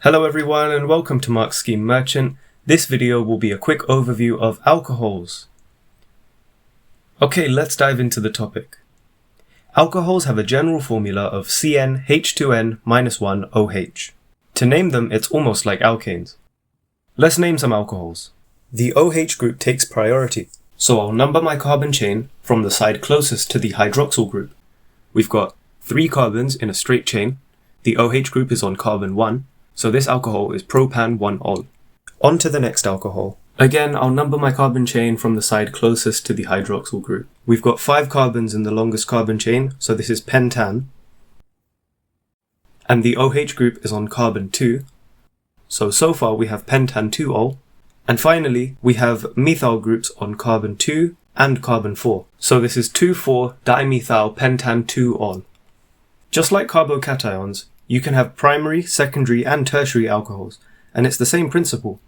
Hello everyone and welcome to Mark's Scheme Merchant. This video will be a quick overview of alcohols. Okay, let's dive into the topic. Alcohols have a general formula of CnH2n-1OH. To name them, it's almost like alkanes. Let's name some alcohols. The OH group takes priority, so I'll number my carbon chain from the side closest to the hydroxyl group. We've got 3 carbons in a straight chain. The OH group is on carbon 1. So this alcohol is propan-1-ol. On to the next alcohol. Again, I'll number my carbon chain from the side closest to the hydroxyl group. We've got 5 carbons in the longest carbon chain, so this is pentan. And the OH group is on carbon 2. So far we have pentan-2-ol. And finally, we have methyl groups on carbon 2 and carbon 4. So this is 2,4-dimethyl pentan-2-ol. Just like carbocations, you can have primary, secondary, and tertiary alcohols, and it's the same principle.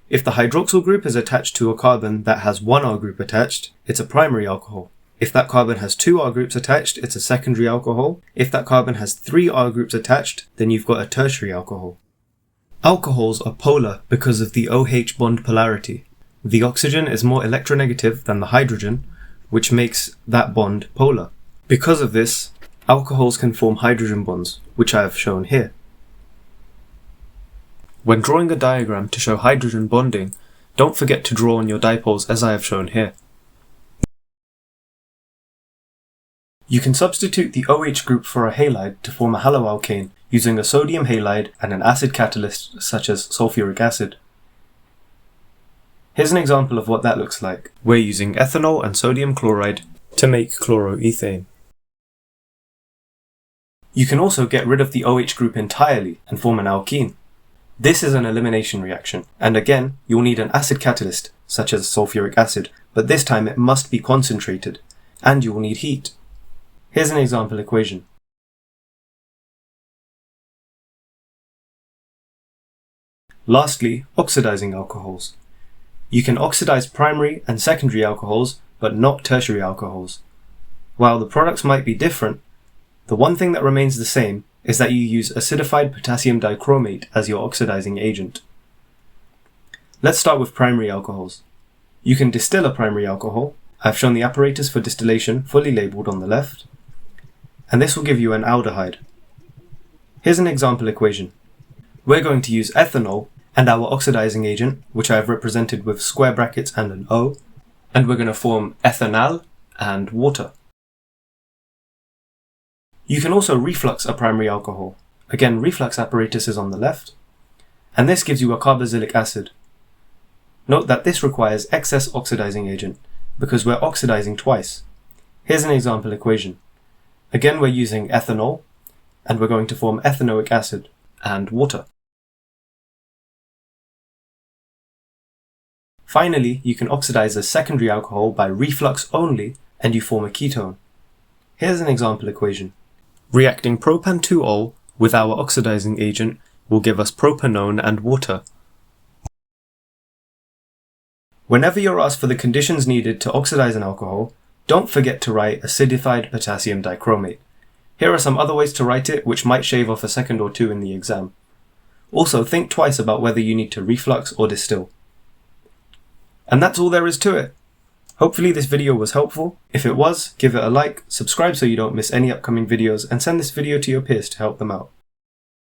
If the hydroxyl group is attached to a carbon that has 1 R group attached, it's a primary alcohol. If that carbon has 2 R groups attached, it's a secondary alcohol. If that carbon has 3 R groups attached, then you've got a tertiary alcohol. Alcohols are polar because of the OH bond polarity. The oxygen is more electronegative than the hydrogen, which makes that bond polar. Because of this, alcohols can form hydrogen bonds, which I have shown here. When drawing a diagram to show hydrogen bonding, don't forget to draw on your dipoles as I have shown here. You can substitute the OH group for a halide to form a haloalkane using a sodium halide and an acid catalyst such as sulfuric acid. Here's an example of what that looks like. We're using ethanol and sodium chloride to make chloroethane. You can also get rid of the OH group entirely and form an alkene. This is an elimination reaction, and again, you'll need an acid catalyst, such as sulfuric acid, but this time it must be concentrated, and you will need heat. Here's an example equation. Lastly, oxidizing alcohols. You can oxidize primary and secondary alcohols, but not tertiary alcohols. While the products might be different, the one thing that remains the same is that you use acidified potassium dichromate as your oxidizing agent. Let's start with primary alcohols. You can distill a primary alcohol. I've shown the apparatus for distillation fully labelled on the left, and this will give you an aldehyde. Here's an example equation. We're going to use ethanol and our oxidizing agent, which I have represented with square brackets and an O, and we're going to form ethanal and water. You can also reflux a primary alcohol. Again, reflux apparatus is on the left, and this gives you a carboxylic acid. Note that this requires excess oxidizing agent, because we're oxidizing twice. Here's an example equation. Again, we're using ethanol, and we're going to form ethanoic acid and water. Finally, you can oxidize a secondary alcohol by reflux only, and you form a ketone. Here's an example equation. Reacting propan-2-ol with our oxidizing agent will give us propanone and water. Whenever you're asked for the conditions needed to oxidize an alcohol, don't forget to write acidified potassium dichromate. Here are some other ways to write it which might shave off a second or two in the exam. Also, think twice about whether you need to reflux or distill. And that's all there is to it. Hopefully this video was helpful. If it was, give it a like, subscribe so you don't miss any upcoming videos, and send this video to your peers to help them out.